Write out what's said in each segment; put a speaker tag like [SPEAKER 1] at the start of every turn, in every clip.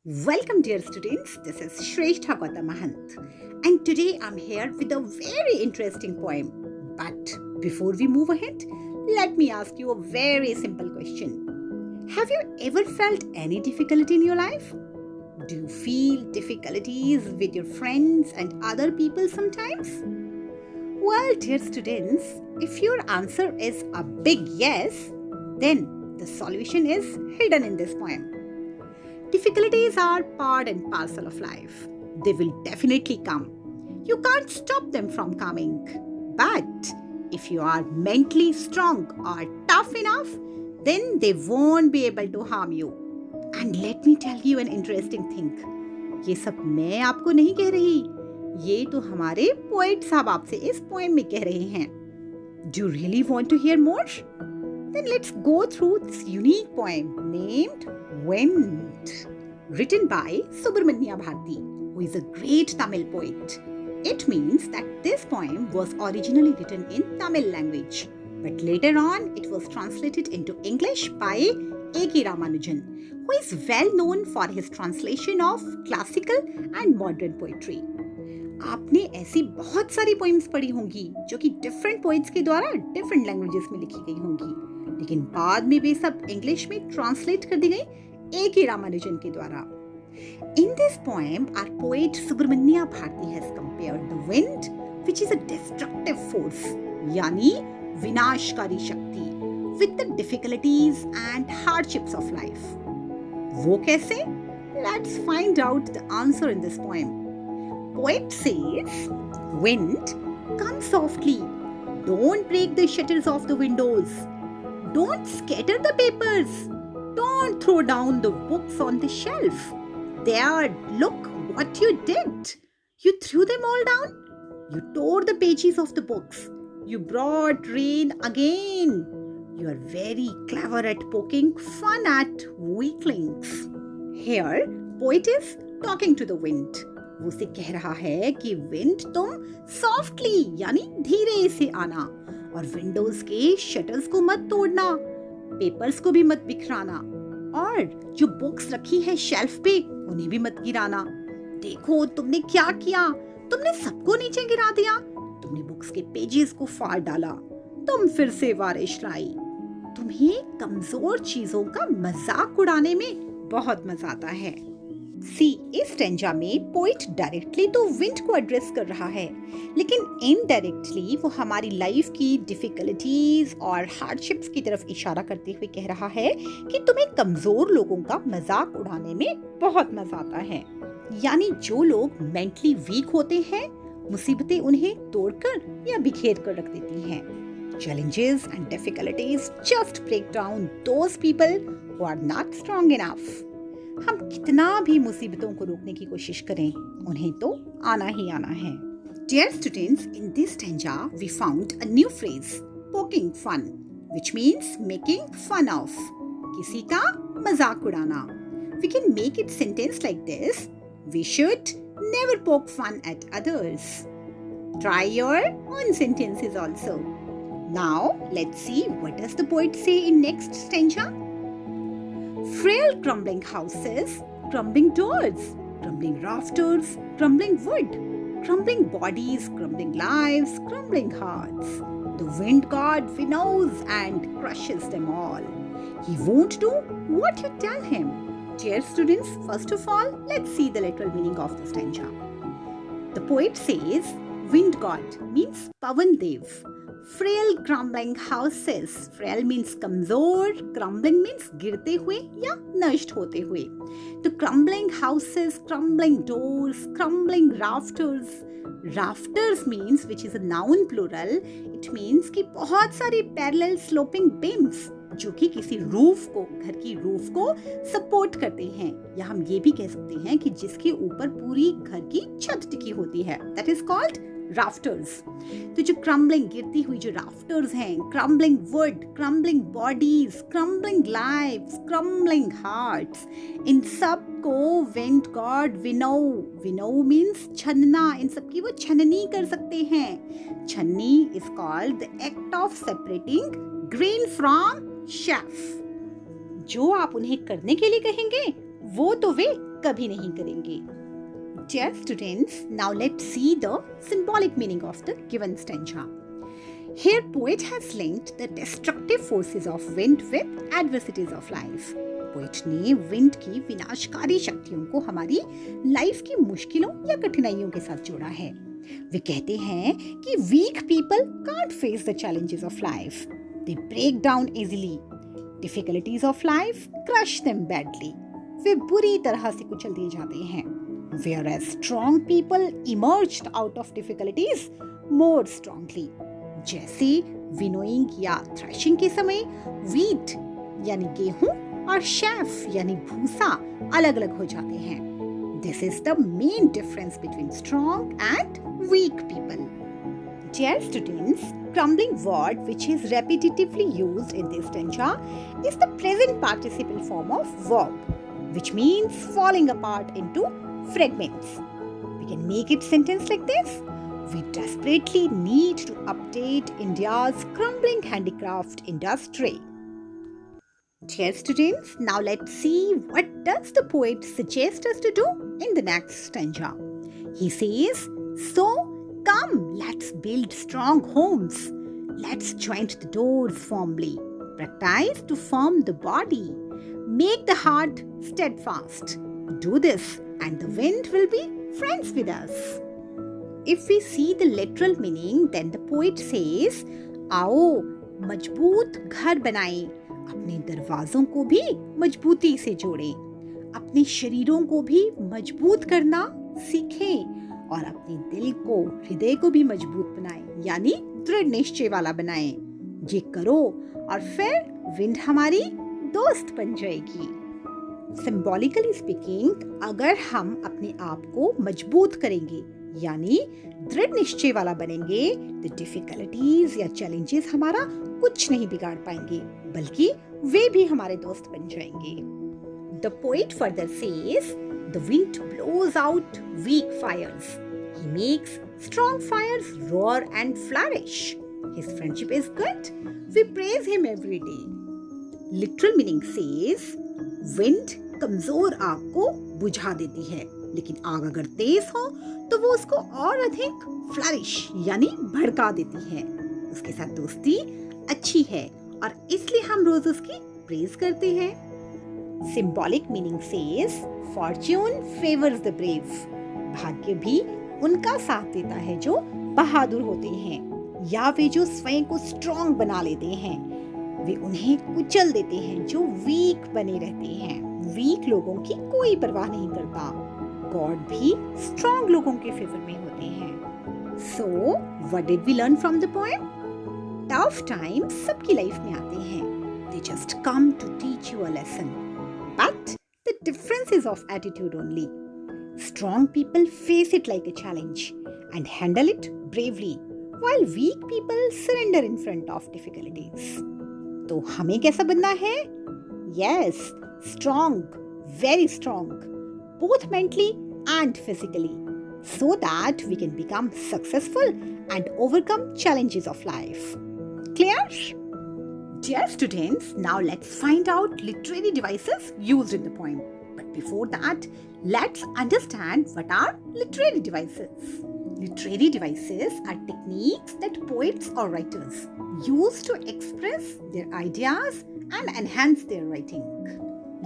[SPEAKER 1] Welcome, dear students. This is Shrestha Mahant, and today I'm here with a very interesting poem. But before we move ahead, let me ask you a very simple question. Have you ever felt any difficulty in your life? Do you feel difficulties with your friends and other people sometimes? Well, dear students, if your answer is a big yes, then the solution is hidden in this poem. Difficulties are part and parcel of life. They will definitely come. You can't stop them from coming. But if you are mentally strong or tough enough, then they won't be able to harm you. And let me tell you an interesting thing. ये सब मैं आपको नहीं कह रही. ये तो हमारे पोएट साहब आपसे इस पोएम में कह रहे हैं. Do you really want to hear more? Then let's go through this unique poem named Wind, written by Subramanya Bharati, who is a great Tamil poet. It means that this poem was originally written in Tamil language, but later on it was translated into English by A.K.Ramanujan, who is well known for his translation of classical and modern poetry. आपने ऐसी बहुत सारी poems पढ़ी होंगी जो कि different poets के द्वारा डिफरेंट लैंग्वेजेस में लिखी गई होंगी, लेकिन बाद में वे सब इंग्लिश में ट्रांसलेट कर दी गई A.K. रामानुजन के द्वारा. In this poem, our poet Subramanya Bharati has compared the wind, which is a destructive force, यानी विनाशकारी शक्ति, with the difficulties and hardships of life. वो कैसे? Let's find out the answer in this poem. Poet says, wind, come softly. Don't break the shutters of the windows. Don't scatter the papers. Don't throw down the books on the shelf. There, look what you did. You threw them all down. You tore the pages of the books. You brought rain again. You are very clever at poking fun at weaklings. Here, poet is talking to the wind. वो उसे कह रहा है कि wind तुम softly यानी धीरे से आना और विंडोज के शटर्स को मत तोड़ना, पेपर्स को भी मत बिखराना और जो बुक्स रखी है शेल्फ पे उन्हें भी मत गिराना. देखो तुमने क्या किया, तुमने सबको नीचे गिरा दिया, तुमने बुक्स के पेजेस को फाड़ डाला, तुम फिर से बारिश लाई. तुम्हें कमजोर चीजों का मजाक उड़ाने में बहुत मजा आता है. सी इस स्टेंजा में पोइट डायरेक्टली तो विंड को एड्रेस कर रहा है, लेकिन इनडायरेक्टली वो हमारी लाइफ की डिफिकल्टीज और हार्डशिप्स की तरफ इशारा करते हुए कह रहा है कि तुम्हें कमजोर लोगों का मजाक उड़ाने में बहुत मजा आता है. यानी जो लोग मेंटली वीक होते हैं, मुसीबतें उन्हें तोड़कर या बिखेर कर रख देती हैं. Challenges and difficulties just break down those people who are not strong enough. हम कितना भी मुसीबतों को रोकने की कोशिश करें, उन्हें तो आना ही आना है. Dear students, in this stanza we found a new phrase, poking fun, which means making fun of. किसी का मजाक उड़ाना. We can make it sentence like this: we should never poke fun at others. Try your own sentences also. Now let's see what does the poet say in next stanza. Frail crumbling houses, crumbling doors, crumbling rafters, crumbling wood, crumbling bodies, crumbling lives, crumbling hearts. The wind god winnows and crushes them all. He won't do what you tell him. Dear students, first of all, let's see the literal meaning of the stanza. The poet says, wind god means Pavan Dev. Frail crumbling houses. Frail means कमजोर, crumbling means गिरते हुए या नष्ट होते हुए. तो crumbling houses, crumbling doors, crumbling rafters. Rafters means, which is a noun plural, it means कि बहुत सारी parallel sloping beams जो कि किसी रूफ को, घर की रूफ को सपोर्ट करते हैं, या हम ये भी कह सकते हैं कि जिसके ऊपर पूरी घर की छत टिकी होती है. That is called rafters. तो जो क्रम्बलिंग गिरती हुई जो राफ्टर्स हैं, crumbling wood, crumbling bodies, crumbling lives, crumbling hearts, इन सब को विंड गॉड विनो मीन्स छनना, इन सब की वो छननी कर सकते हैं. छन्नी is called the act of separating grain from chaff. जो आप उन्हें करने के लिए कहेंगे वो तो वे कभी नहीं करेंगे। Dear students, now let's see the symbolic meaning of the given stanza. Here poet has linked the destructive forces of wind with adversities of life. Poet ने विंड की विनाशकारी शक्तियों को हमारी लाइफ की मुश्किलों या कठिनाइयों के साथ जोड़ा है। वे कहते हैं कि weak people can't face the challenges of life, they break down easily, difficulties of life crush them badly. वे बुरी तरह से कुचल दिए जाते हैं। Whereas strong people emerged out of difficulties more strongly. जैसे विनोइंग या थ्रेशिंग के समय वीट यानी गेहूं और शेफ यानी भूसा अलग अलग हो जाते हैं। This is the main difference between strong and weak people. Dear students, crumbling word which is repetitively used in this stanza is the present participle form of verb, which means falling apart into fragments. We can make it sentence like this. We desperately need to update India's crumbling handicraft industry. Dear students, now let's see what does the poet suggest us to do in the next stanza. He says, so come, let's build strong homes. Let's joint the doors firmly. Practice to firm the body. Make the heart steadfast. Do this and the wind will be friends with us. If we see the literal meaning, then the poet says, आओ मजबूत घर बनाएं, अपने दरवाजों को भी मजबूती से जोड़ें, अपने शरीरों को भी मजबूत करना सीखें और अपने दिल को, हृदय को भी मजबूत बनाएं, यानी दृढ़ निश्चय वाला बनाएं। ये करो और फिर विंड हमारी दोस्त बन जाएगी। सिंबॉलिकली स्पीकिंग, अगर हम अपने आप को मजबूत करेंगे यानी दृढ़ निश्चय वाला बनेंगे, तो डिफिकल्टीज या चैलेंजेस हमारा कुछ नहीं बिगाड़ पाएंगे, बल्कि वे भी हमारे दोस्त बन जाएंगे। The poet further says, the wind blows out weak fires, he makes strong fires roar and flourish. His friendship is good. We praise him every day. Literal meaning says, wind कमजोर आग को बुझा देती है, लेकिन आग अगर तेज हो तो वो उसको और अधिक फ्लरिश यानी भड़का देती है। उसके साथ दोस्ती अच्छी है और इसलिए हम रोज उसकी प्रेज करते हैं। Symbolic meaning says, Fortune favours the brave, भाग्य भी उनका साथ देता है जो बहादुर होते हैं या वे जो स्वयं को स्ट्रॉन्ग बना लेते हैं। वे उन्हें कुचल देते हैं जो वीक बने रहते हैं। वीक लोगों की कोई परवाह नहीं करता। गॉड भी स्ट्रॉन्ग लोगों के फेवर में होते हैं। So what did we learn from the poem? Tough times सबकी लाइफ में आते हैं। They just come to teach you a lesson, but the difference is of attitude only. Strong people face it like a challenge and handle it bravely, while weak people surrender in front of difficulties. तो हमें कैसा बनना है? Yes, strong, very strong, both mentally and physically, so that we can become successful and overcome challenges of life. Clear? Dear students, now let's find out literary devices used in the poem. But before that, let's understand what are literary devices. Literary devices are techniques that poets or writers use to express their ideas and enhance their writing.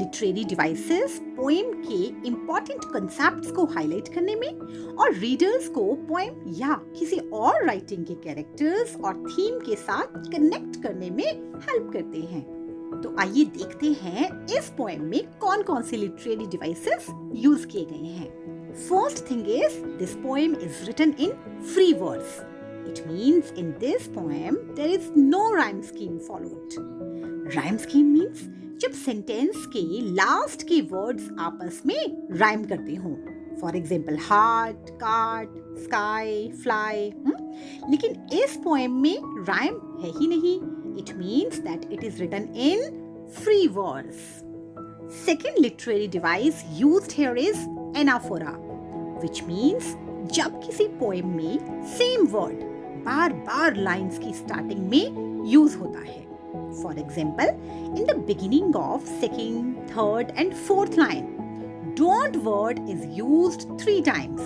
[SPEAKER 1] Literary devices poem के important concepts को highlight करने में और readers को poem या किसी और writing के characters और theme के साथ connect करने में help करते हैं। तो आइए देखते हैं इस poem में कौन कौन से literary devices use किए गए हैं। First thing is, this poem is written in free verse. It means in this poem there is no rhyme scheme followed. Rhyme scheme means जब sentence के last के words आपस में rhyme करते हों. For example, heart, cart, sky, fly. लेकिन इस poem में rhyme है ही नहीं. It means that it is written in free verse. Second literary device used here is anaphora, which means जब किसी पोएम में सेम वर्ड बार बार लाइन्स की स्टार्टिंग में यूज होता है। For example, in the beginning of second, third and fourth line, don't word is used 3 times,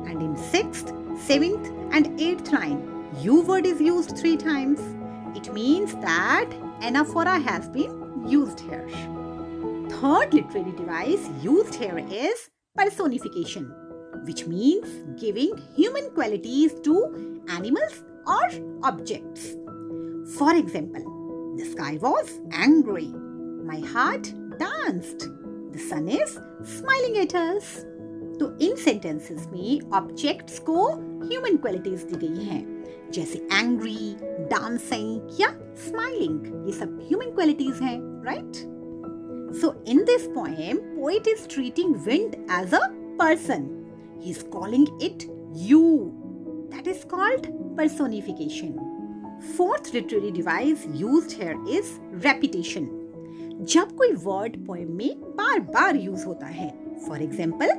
[SPEAKER 1] and in 6th, 7th and 8th line, you word is used 3 times. It means that anaphora has been used here. Third literary device used here is personification, which means giving human qualities to animals or objects. For example, the sky was angry. My heart danced. The sun is smiling at us. तो इन sentences में objects को human qualities दी गई हैं, जैसे angry, dancing या smiling. ये सब ह्यूमन क्वालिटीज हैं, right? So in this poem, poet is treating wind as a person. He is calling it you. That is called personification. Fourth literary device used here is repetition. जब कोई word poem में बार बार use होता है. For example,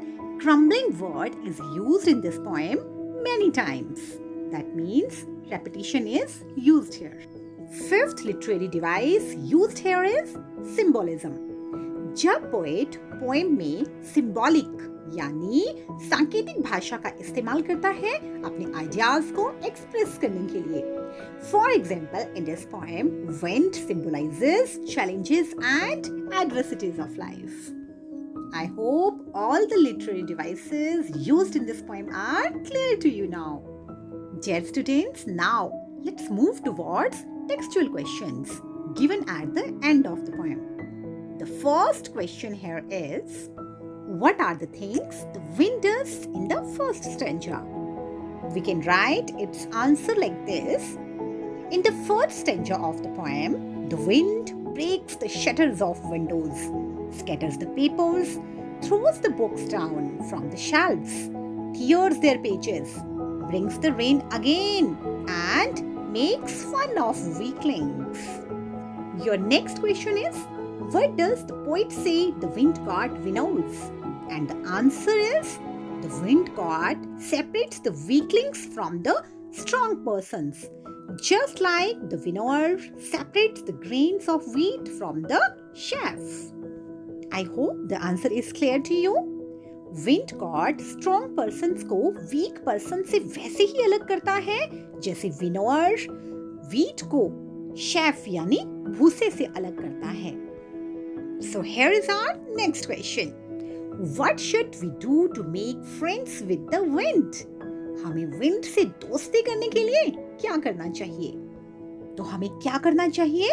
[SPEAKER 1] crumbling word is used in this poem many times. That means repetition is used here. Fifth literary device used here is symbolism. जब poet poem में symbolic यानी सांकेतिक भाषा का इस्तेमाल करता है अपने आइडियाज को एक्सप्रेस करने के लिए. For example, in this poem, wind symbolizes challenges and adversities of life. I hope all the literary devices used in this poem are clear to you now. Dear students, now let's move towards textual questions given at the end of the poem. The first question here is, what are the things the wind does in the first stanza? We can write its answer like this. In the first stanza of the poem, the wind breaks the shutters of windows, scatters the papers, throws the books down from the shelves, tears their pages, brings the rain again, and makes fun of weaklings. Your next question is, what does the poet say the wind god winnows? And the answer is, the wind god separates the weaklings from the strong persons, just like the winnower separates the grains of wheat from the chaff. I hope the answer is clear to you. Wind god strong persons को weak person से वैसे ही अलग करता है जैसे winnower wheat को chaff यानी भूसे से अलग करता है. So here is our next question. What should we do to make friends with the wind? हमें wind से दोस्ती करने के लिए क्या करना चाहिए? तो हमें क्या करना चाहिए?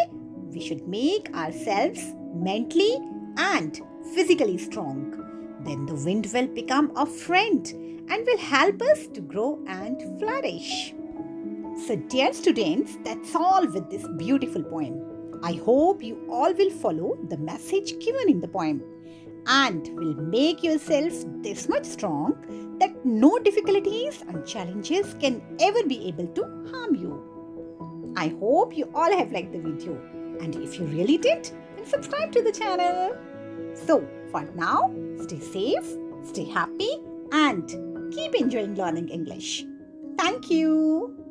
[SPEAKER 1] We should make ourselves mentally and physically strong. Then the wind will become a friend and will help us to grow and flourish. So dear students, that's all with this beautiful poem. I hope you all will follow the message given in the poem and will make yourself this much strong that no difficulties and challenges can ever be able to harm you. I hope you all have liked the video, and if you really did, then subscribe to the channel. So for now, stay safe, stay happy, and keep enjoying learning English. Thank you.